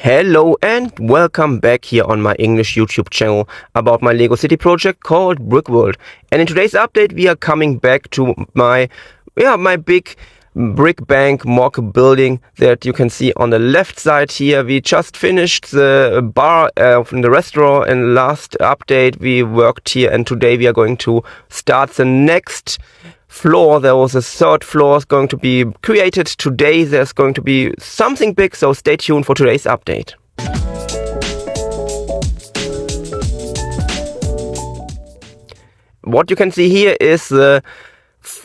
Hello and welcome back here on my English YouTube channel about my Lego City project called Brick World. And in today's update we are coming back to my big Brick Bank MOC building that you can see on the left side here. We just finished the bar from the restaurant in the last update. We worked here and today we are going to start the next floor. There was a third floor going to be created today. There's going to be something big, so stay tuned for today's update. What you can see here is the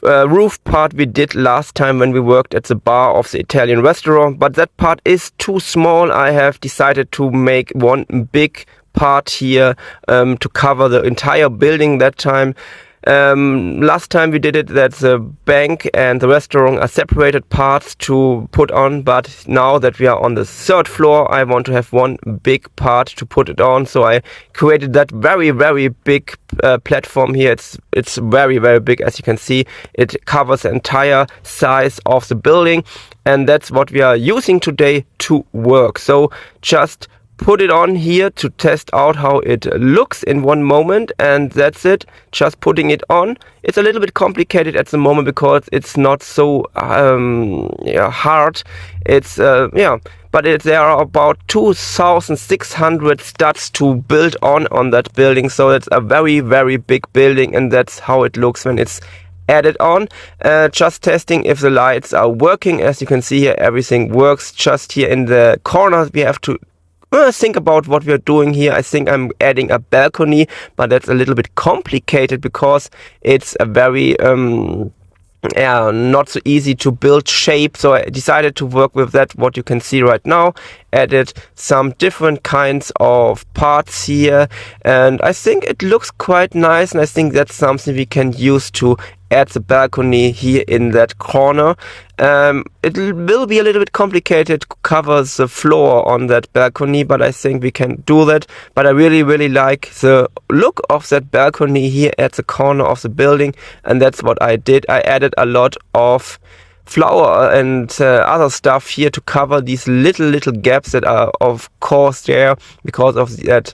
roof part we did last time when we worked at the bar of the Italian restaurant, but that part is too small. I have decided to make one big part here to cover the entire building that time. Last time we did it that the bank and the restaurant are separated parts to put on, but now that we are on the third floor I want to have one big part to put it on, so I created that very big platform here. It's very big, as you can see. It covers the entire size of the building, and that's what we are using today to work. So just put it on here to test out how it looks in one moment, and that's it. Just putting it on. It's a little bit complicated at the moment because it's not so hard. It's but there are about 2,600 studs to build on that building, so it's a very big building, and that's how it looks when it's added on. Just testing if the lights are working. As you can see here, everything works. Just here in the corners we have to think about what we are doing here. I think I'm adding a balcony, but that's a little bit complicated because it's a very not so easy to build shape, so I decided to work with that, what you can see right now. Added some different kinds of parts here, and I think it looks quite nice, and I think that's something we can use to add the balcony here in that corner. It will be a little bit complicated to cover the floor on that balcony, but I think we can do that. But I really like the look of that balcony here at the corner of the building, and that's what I did. I added a lot of flower and other stuff here to cover these little gaps that are of course there because of that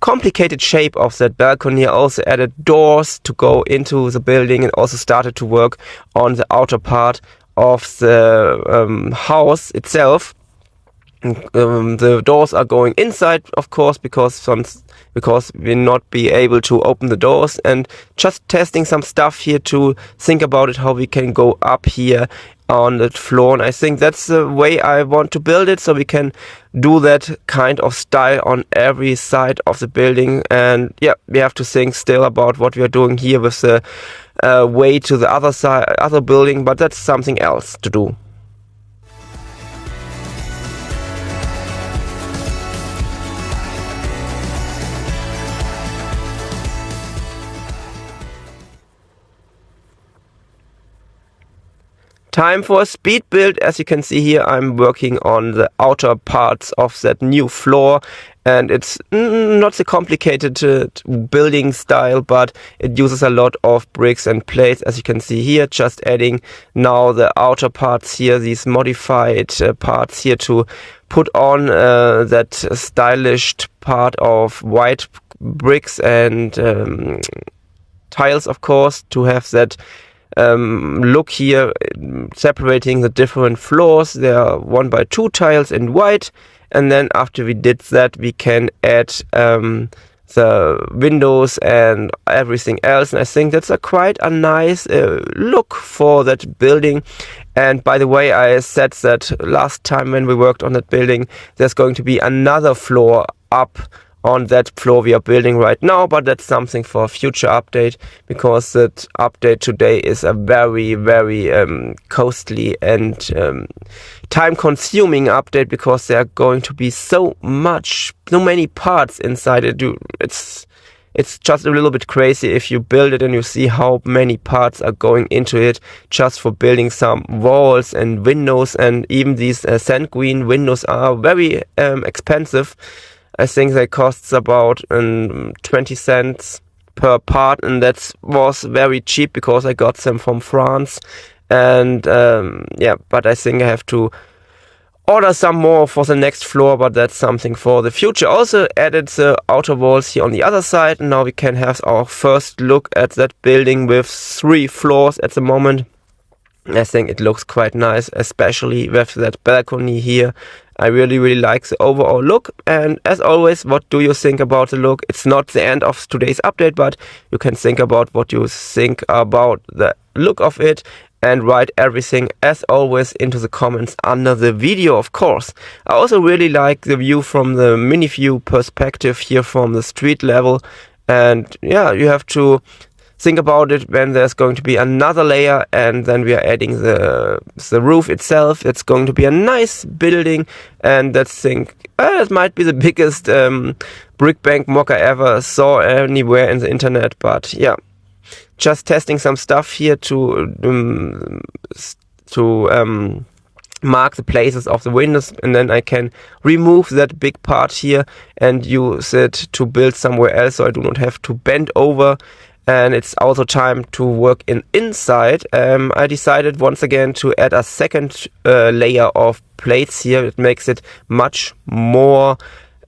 complicated shape of that balcony. I also added doors to go into the building and also started to work on the outer part of the house itself. The doors are going inside, of course, because we'll not be able to open the doors, and just testing some stuff here to think about it, how we can go up here on the floor. And I think that's the way I want to build it, so we can do that kind of style on every side of the building. And yeah, we have to think still about what we are doing here with the way to the other building, but that's something else to do. Time for a speed build. As you can see here, I'm working on the outer parts of that new floor, and it's not so complicated building style, but it uses a lot of bricks and plates. As you can see here, just adding now the outer parts here, these modified parts here to put on that stylish part of white bricks and tiles, of course, to have that look here, separating the different floors. There are 1x2 tiles in white, and then after we did that we can add the windows and everything else, and I think that's quite a nice look for that building. And by the way, I said that last time when we worked on that building, there's going to be another floor up on that floor we are building right now, but that's something for a future update, because that update today is a very costly and time consuming update, because there are going to be so many parts inside it. It's just a little bit crazy if you build it and you see how many parts are going into it just for building some walls and windows, and even these sand green windows are very expensive. I think they cost about 20 cents per part, and that was very cheap because I got them from France. And but I think I have to order some more for the next floor, but that's something for the future. Also added the outer walls here on the other side, and now we can have our first look at that building with 3 floors at the moment. I think it looks quite nice, especially with that balcony here. I really like the overall look. And as always, what do you think about the look? It's not the end of today's update, but you can think about what you think about the look of it and write everything as always into the comments under the video, of course. I also really like the view from the mini view perspective here from the street level. And yeah, you have to think about it when there's going to be another layer, and then we are adding the roof itself. It's going to be a nice building, and that thing it might be the biggest Brick Bank MOC I ever saw anywhere in the internet. But yeah, just testing some stuff here to mark the places of the windows, and then I can remove that big part here and use it to build somewhere else, so I do not have to bend over. And it's also time to work inside. I decided once again to add a second layer of plates here. It makes it much more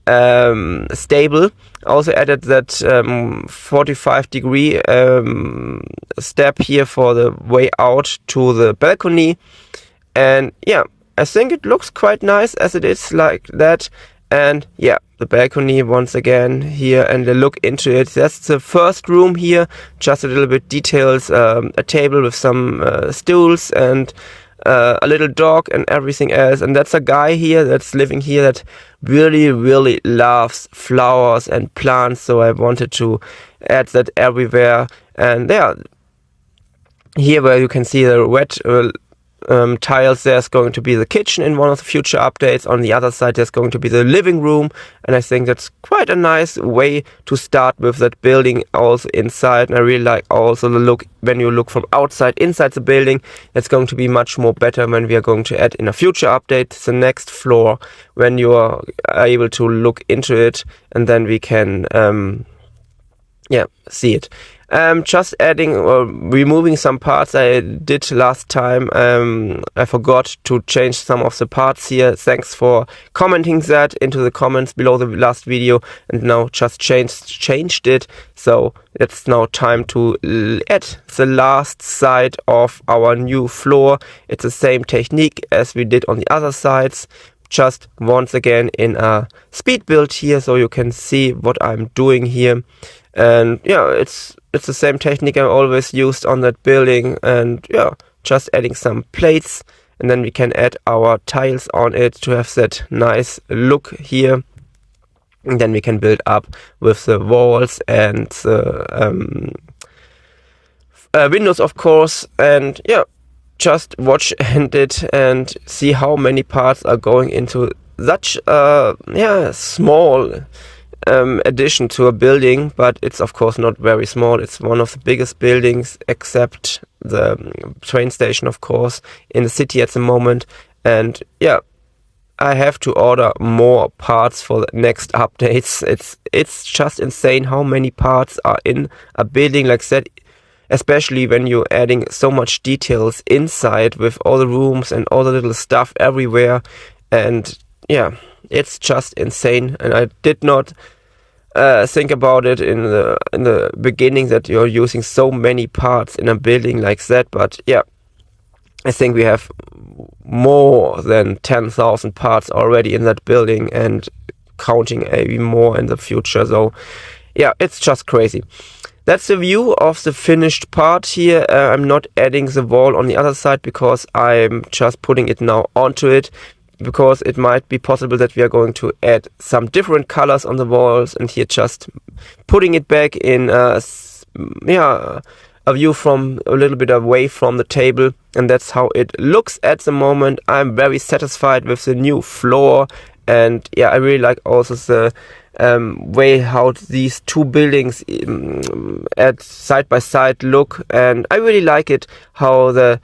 stable. Also added that 45-degree step here for the way out to the balcony. And yeah, I think it looks quite nice as it is like that. And yeah, the balcony once again here, and a look into it. That's the first room here, just a little bit details, a table with some stools and a little dog and everything else. And that's a guy here that's living here that really loves flowers and plants, so I wanted to add that everywhere. And yeah, here where you can see the red tiles, there's going to be the kitchen in one of the future updates. On the other side there's going to be the living room, and I think that's quite a nice way to start with that building also inside. And I really like also the look when you look from outside inside the building. It's going to be much more better when we are going to add in a future update the next floor, when you are able to look into it, and then we can see it. Just adding or removing some parts I did last time. I forgot to change some of the parts here. Thanks for commenting that into the comments below the last video, and now just changed it. So it's now time to add the last side of our new floor. It's the same technique as we did on the other sides, just once again in a speed build here, so you can see what I'm doing here. And yeah, it's the same technique I always used on that building. And yeah, just adding some plates, and then we can add our tiles on it to have that nice look here. And then we can build up with the walls and the windows, of course. And yeah, just watch it and see how many parts are going into such small addition to a building. But it's of course not very small. It's one of the biggest buildings, except the train station, of course, in the city at the moment. And yeah, I have to order more parts for the next updates. It's just insane how many parts are in a building like that, especially when you're adding so much details inside with all the rooms and all the little stuff everywhere. And yeah, it's just insane. And I did not think about it in the beginning, that you're using so many parts in a building like that. But yeah, I think we have more than 10,000 parts already in that building, and counting even more in the future. So yeah, it's just crazy. That's the view of the finished part here. I'm not adding the wall on the other side because I'm just putting it now onto it, because it might be possible that we are going to add some different colors on the walls, and here just putting it back in a view from a little bit away from the table. And that's how it looks at the moment. I'm very satisfied with the new floor, and yeah, I really like also the way how these two buildings at side by side look. And I really like it how the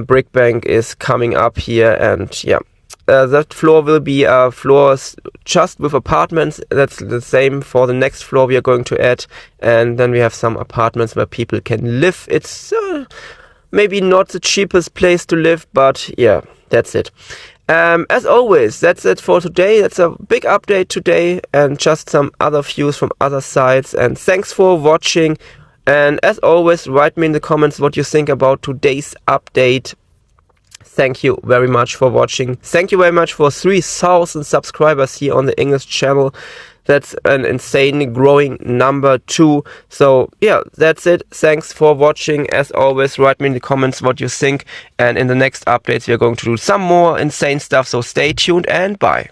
brick bank is coming up here. And yeah, that floor will be floors just with apartments. That's the same for the next floor we are going to add. And then we have some apartments where people can live. It's maybe not the cheapest place to live, but yeah, that's it. As always, that's it for today. That's a big update today and just some other views from other sites. And thanks for watching. And as always, write me in the comments what you think about today's update. Thank you very much for watching. Thank you very much for 3,000 subscribers here on the English channel. That's an insane growing number too. So yeah, that's it. Thanks for watching. As always, write me in the comments what you think. And in the next updates, we are going to do some more insane stuff. So stay tuned and bye.